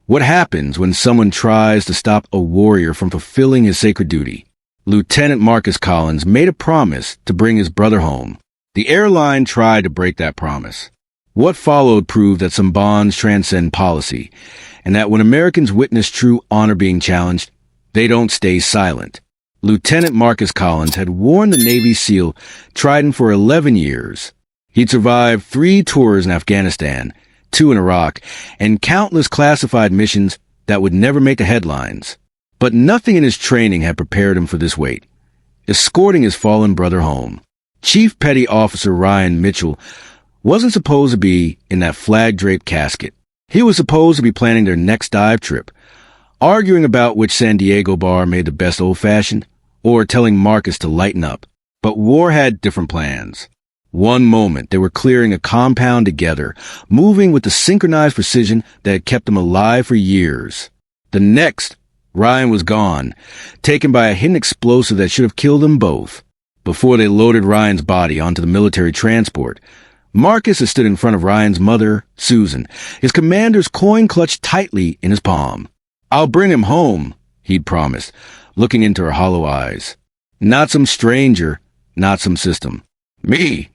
What happens when someone tries to stop a warrior from fulfilling his sacred duty? Lieutenant Marcus Collins made a promise to bring his brother home. The airline tried to break that promise. What followed proved that some bonds transcend policy, and that when Americans witness true honor being challenged, they don't stay silent. Lieutenant Marcus Collins had worn the Navy SEAL Trident for 11 years. He'd survived 3 tours in Afghanistan, 2 in Iraq, and countless classified missions that would never make the headlines. But nothing in his training had prepared him for this weight. Escorting his fallen brother home. Chief Petty Officer Ryan Mitchell wasn't supposed to be in that flag-draped casket. He was supposed to be planning their next dive trip, arguing about which San Diego bar made the best old-fashioned, or telling Marcus to lighten up. But war had different plans. One moment, they were clearing a compound together, moving with the synchronized precision that had kept them alive for years. The next, Ryan was gone, taken by a hidden explosive that should have killed them both. Before they loaded Ryan's body onto the military transport, Marcus had stood in front of Ryan's mother, Susan, his commander's coin clutched tightly in his palm. "I'll bring him home," he'd promised, looking into her hollow eyes. Not some stranger, not some system. Me.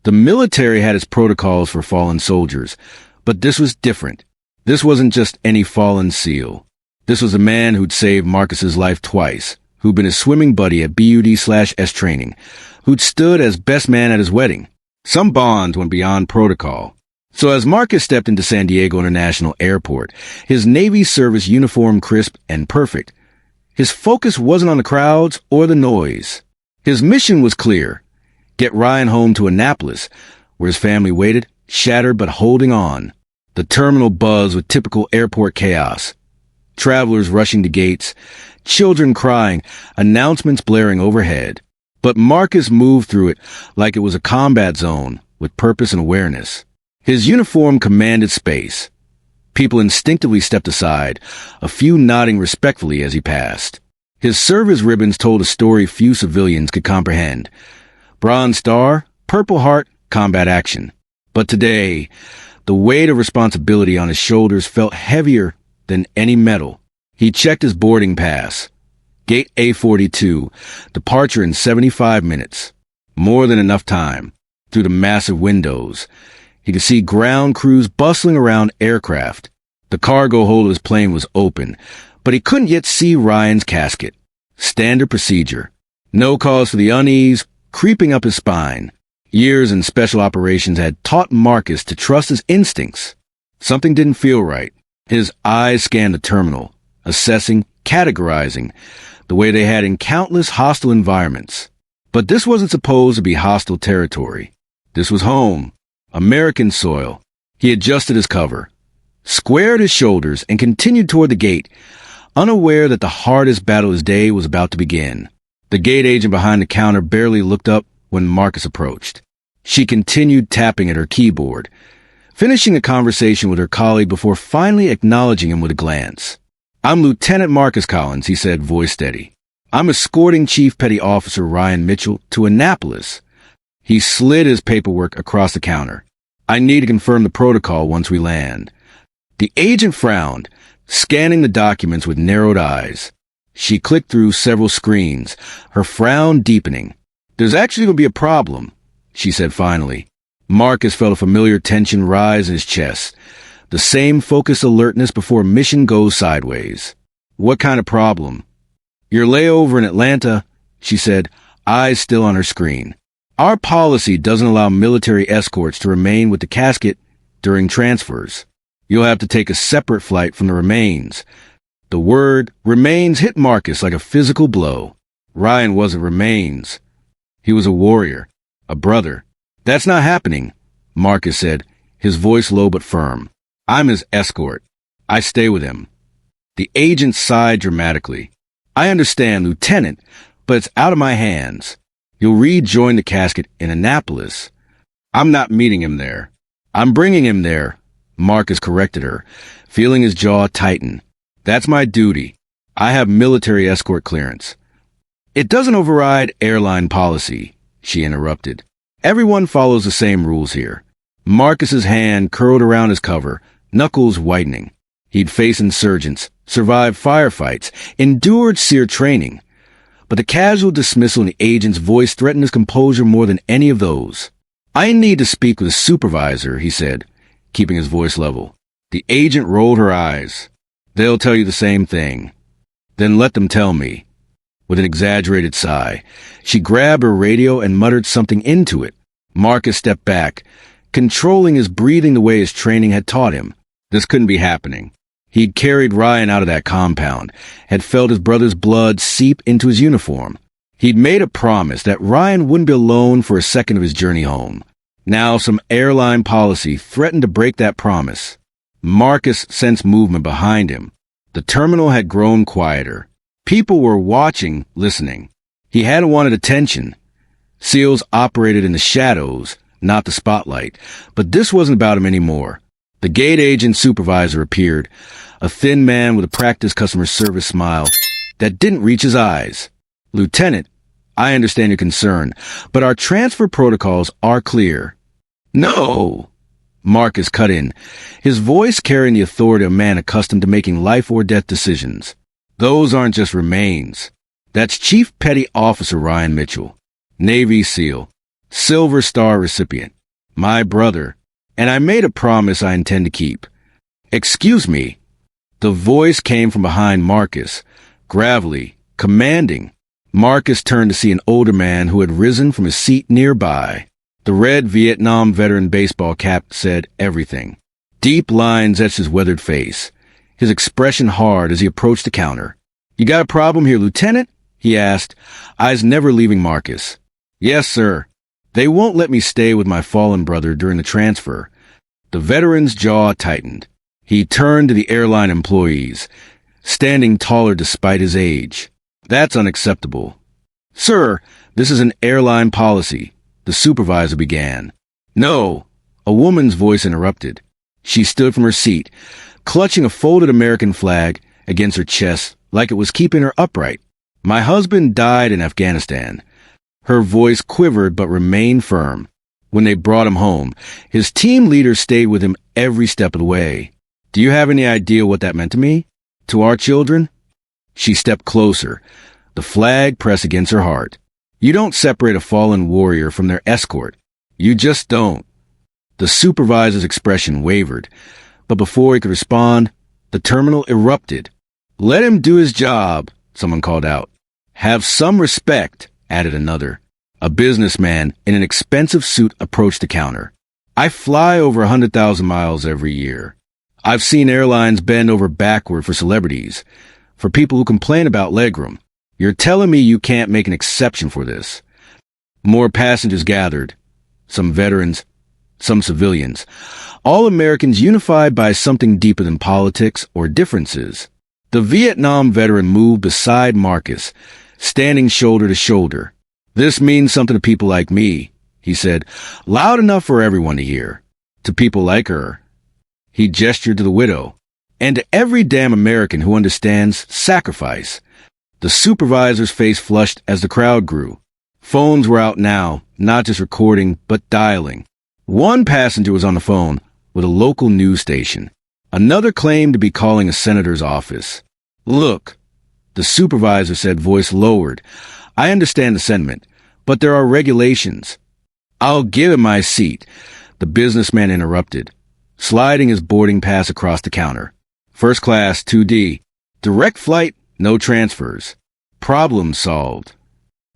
The military had its protocols for fallen soldiers, but this was different. This wasn't just any fallen SEAL. This was a man who'd saved Marcus's life twice, who'd been his swimming buddy at BUD/S training, who'd stood as best man at his wedding. Some bonds went beyond protocol. So as Marcus stepped into San Diego International Airport, his Navy service uniform crisp and perfect, his focus wasn't on the crowds or the noise. His mission was clear. Get Ryan home to Annapolis, where his family waited, shattered but holding on. The terminal buzzed with typical airport chaos. Travelers rushing to gates, children crying, announcements blaring overhead. But Marcus moved through it like it was a combat zone, with purpose and awareness. His uniform commanded space. People instinctively stepped aside, a few nodding respectfully as he passed. His service ribbons told a story few civilians could comprehend. Bronze Star, Purple Heart, combat action. But today, the weight of responsibility on his shoulders felt heavier than any medal. He checked his boarding pass. Gate A42, departure in 75 minutes. More than enough time. Through the massive windows, he could see ground crews bustling around aircraft. The cargo hold of his plane was open, but he couldn't yet see Ryan's casket. Standard procedure. No cause for the unease creeping up his spine. Years in special operations had taught Marcus to trust his instincts. Something didn't feel right. His eyes scanned the terminal, assessing, categorizing, the way they had in countless hostile environments. But this wasn't supposed to be hostile territory. This was home, American soil. He adjusted his cover, squared his shoulders, and continued toward the gate, unaware that the hardest battle of his day was about to begin. The gate agent behind the counter barely looked up when Marcus approached. She continued tapping at her keyboard, finishing a conversation with her colleague before finally acknowledging him with a glance. "I'm Lieutenant Marcus Collins," he said, voice steady. "I'm escorting Chief Petty Officer Ryan Mitchell to Annapolis." He slid his paperwork across the counter. "I need to confirm the protocol once we land." The agent frowned, scanning the documents with narrowed eyes. She clicked through several screens, her frown deepening. "There's actually going to be a problem," she said finally. Marcus felt a familiar tension rise in his chest, the same focused alertness before mission goes sideways. "What kind of problem?" "Your layover in Atlanta," she said, eyes still on her screen. "Our policy doesn't allow military escorts to remain with the casket during transfers. You'll have to take a separate flight from the remains." The word remains hit Marcus like a physical blow. Ryan wasn't remains. He was a warrior, a brother. "That's not happening," Marcus said, his voice low but firm. "I'm his escort. I stay with him." The agent sighed dramatically. "I understand, Lieutenant, but it's out of my hands. You'll rejoin the casket in Annapolis." "I'm not meeting him there. I'm bringing him there," Marcus corrected her, feeling his jaw tighten. "That's my duty. I have military escort clearance." "It doesn't override airline policy," she interrupted. "Everyone follows the same rules here." Marcus's hand curled around his cover, knuckles whitening. He'd faced insurgents, survived firefights, endured SEER training. But the casual dismissal in the agent's voice threatened his composure more than any of those. "I need to speak with a supervisor," he said, keeping his voice level. The agent rolled her eyes. "They'll tell you the same thing." "Then let them tell me." With an exaggerated sigh, she grabbed her radio and muttered something into it. Marcus stepped back, controlling his breathing the way his training had taught him. This couldn't be happening. He'd carried Ryan out of that compound, had felt his brother's blood seep into his uniform. He'd made a promise that Ryan wouldn't be alone for a second of his journey home. Now some airline policy threatened to break that promise. Marcus sensed movement behind him. The terminal had grown quieter. People were watching, listening. He hadn't wanted attention. SEALs operated in the shadows, not the spotlight. But this wasn't about him anymore. The gate agent supervisor appeared, a thin man with a practiced customer service smile that didn't reach his eyes. "Lieutenant, I understand your concern, but our transfer protocols are clear." "No!" Marcus cut in, his voice carrying the authority of a man accustomed to making life or death decisions. "Those aren't just remains. That's Chief Petty Officer Ryan Mitchell, Navy SEAL, Silver Star recipient, my brother, and I made a promise I intend to keep." "Excuse me." The voice came from behind Marcus, gravelly, commanding. Marcus turned to see an older man who had risen from his seat nearby. The red Vietnam veteran baseball cap said everything. Deep lines etched his weathered face, his expression hard as he approached the counter. "You got a problem here, Lieutenant?" he asked, eyes never leaving Marcus. "Yes, sir. They won't let me stay with my fallen brother during the transfer." The veteran's jaw tightened. He turned to the airline employees, standing taller despite his age. "That's unacceptable." "Sir, this is an airline policy," the supervisor began. "No," a woman's voice interrupted. She stood from her seat, clutching a folded American flag against her chest like it was keeping her upright. "My husband died in Afghanistan." Her voice quivered but remained firm. "When they brought him home, his team leader stayed with him every step of the way. Do you have any idea what that meant to me? To our children?" She stepped closer, the flag pressed against her heart. "You don't separate a fallen warrior from their escort. You just don't." The supervisor's expression wavered, but before he could respond, the terminal erupted. "Let him do his job," someone called out. "Have some respect," added another. A businessman in an expensive suit approached the counter. "I fly over 100,000 miles every year. I've seen airlines bend over backward for celebrities, for people who complain about legroom. You're telling me you can't make an exception for this?" More passengers gathered. Some veterans, some civilians. All Americans unified by something deeper than politics or differences. The Vietnam veteran moved beside Marcus, standing shoulder to shoulder. "This means something to people like me," he said, loud enough for everyone to hear. "To people like her." He gestured to the widow. "And to every damn American who understands sacrifice." The supervisor's face flushed as the crowd grew. Phones were out now, not just recording, but dialing. One passenger was on the phone with a local news station. Another claimed to be calling a senator's office. "Look," the supervisor said, voice lowered, "I understand the sentiment, but there are regulations." "I'll give him my seat," the businessman interrupted, sliding his boarding pass across the counter. "First class, 2D. Direct flight, no transfers. Problem solved."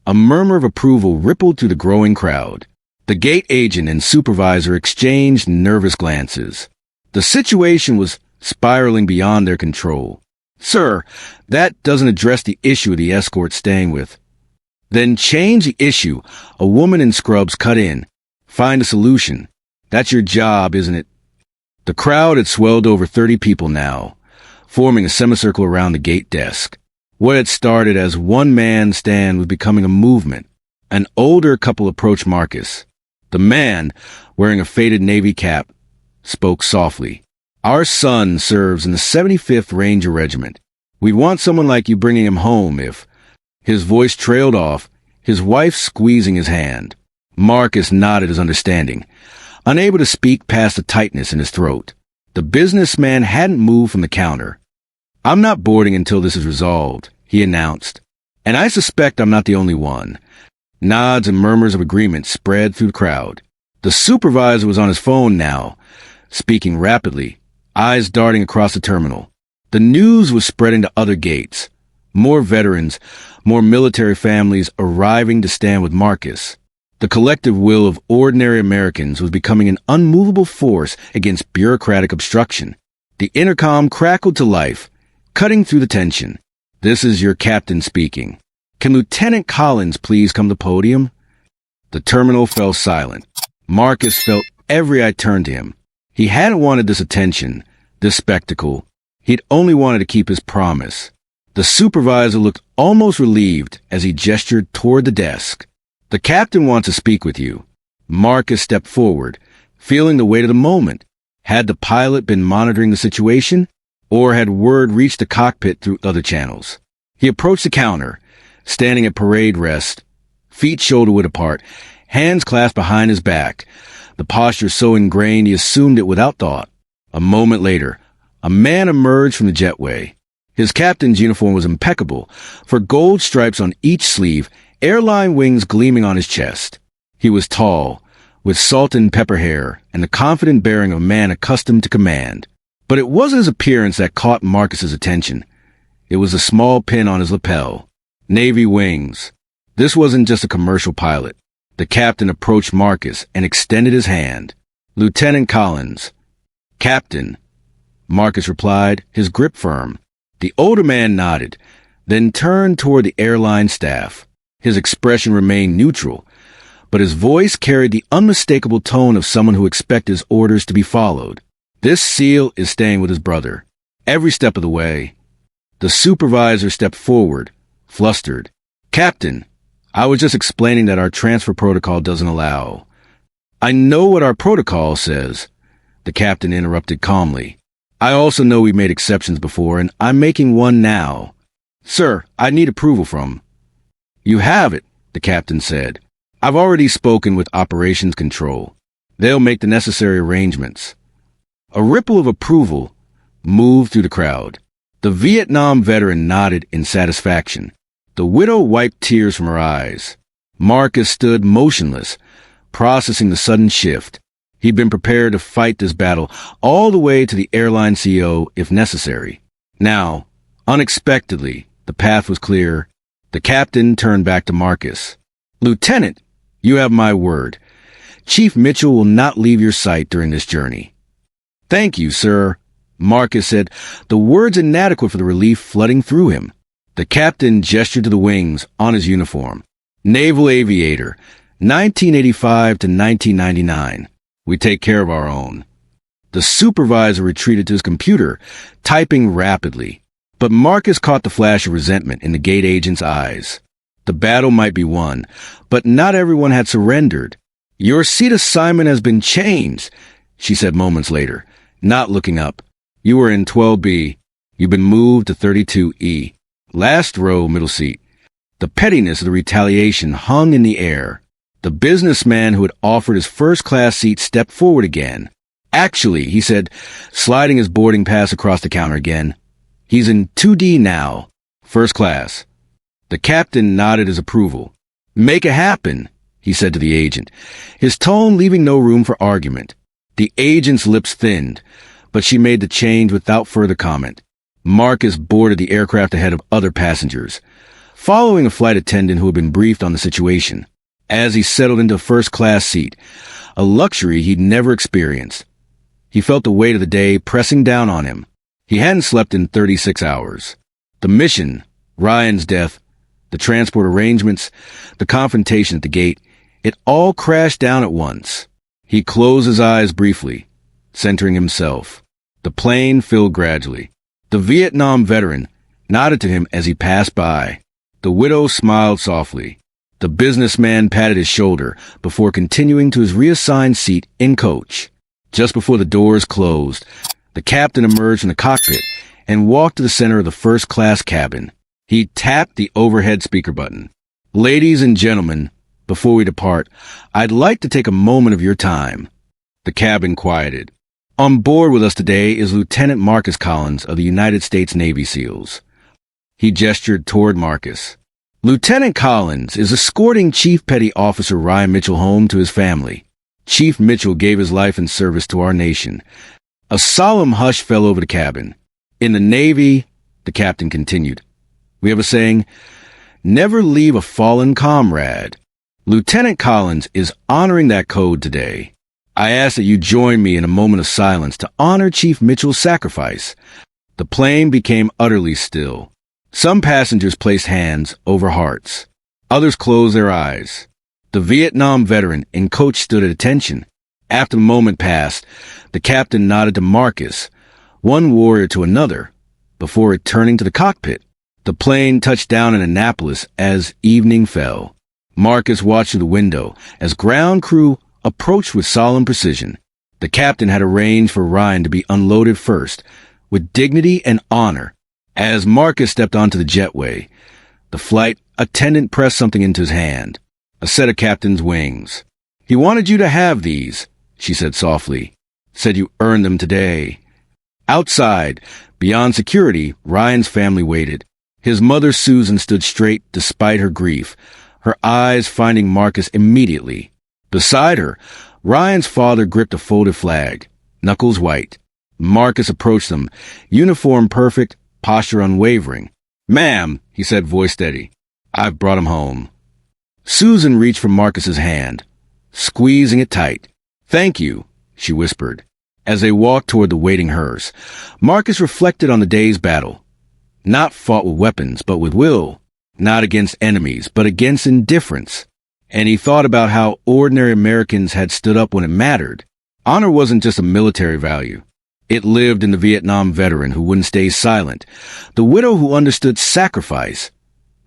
A murmur of approval rippled through the growing crowd. The gate agent and supervisor exchanged nervous glances. The situation was spiraling beyond their control. "Sir, that doesn't address the issue of the escort staying with." "Then change the issue," a woman in scrubs cut in. "Find a solution. That's your job, isn't it?" The crowd had swelled over 30 people now, forming a semicircle around the gate desk. What had started as one man stand was becoming a movement. An older couple approached Marcus. The man, wearing a faded Navy cap, spoke softly. "Our son serves in the 75th Ranger Regiment. We want someone like you bringing him home if—" His voice trailed off, his wife squeezing his hand. Marcus nodded his understanding, unable to speak past the tightness in his throat. The businessman hadn't moved from the counter. "I'm not boarding until this is resolved," he announced. "And I suspect I'm not the only one." Nods and murmurs of agreement spread through the crowd. The supervisor was on his phone now, speaking rapidly, eyes darting across the terminal. The news was spreading to other gates. More veterans, more military families arriving to stand with Marcus. The collective will of ordinary Americans was becoming an unmovable force against bureaucratic obstruction. The intercom crackled to life, cutting through the tension. "This is your captain speaking. Can Lieutenant Collins please come to the podium?" The terminal fell silent. Marcus felt every eye turn to him. He hadn't wanted this attention, this spectacle. He'd only wanted to keep his promise. The supervisor looked almost relieved as he gestured toward the desk. "The captain wants to speak with you." Marcus stepped forward, feeling the weight of the moment. Had the pilot been monitoring the situation, or had word reached the cockpit through other channels? He approached the counter, standing at parade rest, feet shoulder-width apart, hands clasped behind his back, the posture so ingrained he assumed it without thought. A moment later, a man emerged from the jetway. His captain's uniform was impeccable, for gold stripes on each sleeve, airline wings gleaming on his chest. He was tall, with salt and pepper hair, and the confident bearing of a man accustomed to command. But it wasn't his appearance that caught Marcus's attention. It was a small pin on his lapel. Navy wings. This wasn't just a commercial pilot. The captain approached Marcus and extended his hand. "Lieutenant Collins." "Captain," Marcus replied, his grip firm. The older man nodded, then turned toward the airline staff. His expression remained neutral, but his voice carried the unmistakable tone of someone who expected his orders to be followed. "This SEAL is staying with his brother, every step of the way." The supervisor stepped forward, flustered. "Captain, I was just explaining that our transfer protocol doesn't allow." "I know what our protocol says," the captain interrupted calmly. "I also know we've made exceptions before, and I'm making one now. Sir, I need approval from—" "You have it," the captain said. "I've already spoken with operations control. They'll make the necessary arrangements." A ripple of approval moved through the crowd. The Vietnam veteran nodded in satisfaction. The widow wiped tears from her eyes. Marcus stood motionless, processing the sudden shift. He'd been prepared to fight this battle all the way to the airline CEO if necessary. Now, unexpectedly, the path was clear. The captain turned back to Marcus. "Lieutenant, you have my word. Chief Mitchell will not leave your sight during this journey." "Thank you, sir," Marcus said, the words inadequate for the relief flooding through him. The captain gestured to the wings on his uniform. "Naval Aviator, 1985 to 1999. We take care of our own." The supervisor retreated to his computer, typing rapidly. But Marcus caught the flash of resentment in the gate agent's eyes. The battle might be won, but not everyone had surrendered. "Your seat assignment has been changed," she said moments later, not looking up. "You were in 12B. You've been moved to 32E. Last row, middle seat." The pettiness of the retaliation hung in the air. The businessman who had offered his first-class seat stepped forward again. "Actually," he said, sliding his boarding pass across the counter again, "he's in 2D now, first class." The captain nodded his approval. "Make it happen," he said to the agent, his tone leaving no room for argument. The agent's lips thinned, but she made the change without further comment. Marcus boarded the aircraft ahead of other passengers, following a flight attendant who had been briefed on the situation. As he settled into a first-class seat, a luxury he'd never experienced, he felt the weight of the day pressing down on him. He hadn't slept in 36 hours. The mission, Ryan's death, the transport arrangements, the confrontation at the gate, it all crashed down at once. He closed his eyes briefly, centering himself. The plane filled gradually. The Vietnam veteran nodded to him as he passed by. The widow smiled softly. The businessman patted his shoulder before continuing to his reassigned seat in coach. Just before the doors closed, the captain emerged from the cockpit and walked to the center of the first-class cabin. He tapped the overhead speaker button. "Ladies and gentlemen, before we depart, I'd like to take a moment of your time." The cabin quieted. On board with us today is Lieutenant Marcus Collins of the United States Navy SEALs. He gestured toward Marcus. Lieutenant Collins is escorting Chief Petty Officer Ryan Mitchell home to his family. Chief Mitchell gave his life in service to our nation. A solemn hush fell over the cabin. In the Navy, the captain continued, we have a saying, never leave a fallen comrade. Lieutenant Collins is honoring that code today. I ask that you join me in a moment of silence to honor Chief Mitchell's sacrifice. The plane became utterly still. Some passengers placed hands over hearts. Others closed their eyes. The Vietnam veteran and coach stood at attention. After the moment passed, the captain nodded to Marcus, one warrior to another, before returning to the cockpit. The plane touched down in Annapolis as evening fell. Marcus watched through the window as ground crew approached with solemn precision. The captain had arranged for Ryan to be unloaded first, with dignity and honor. As Marcus stepped onto the jetway, the flight attendant pressed something into his hand, a set of captain's wings. He wanted you to have these, she said softly. Said you earned them today. Outside, beyond security, Ryan's family waited. His mother, Susan, stood straight despite her grief, her eyes finding Marcus immediately. Beside her, Ryan's father gripped a folded flag, knuckles white. Marcus approached them, uniform perfect, posture unwavering. Ma'am, he said, voice steady, I've brought him home. Susan reached for Marcus's hand, squeezing it tight. Thank you, she whispered. As they walked toward the waiting hearse, Marcus reflected on the day's battle. Not fought with weapons, but with will. Not against enemies, but against indifference. And he thought about how ordinary Americans had stood up when it mattered. Honor wasn't just a military value. It lived in the Vietnam veteran who wouldn't stay silent, the widow who understood sacrifice,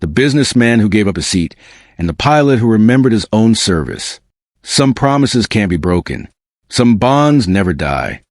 the businessman who gave up his seat, and the pilot who remembered his own service. Some promises can't be broken. Some bonds never die.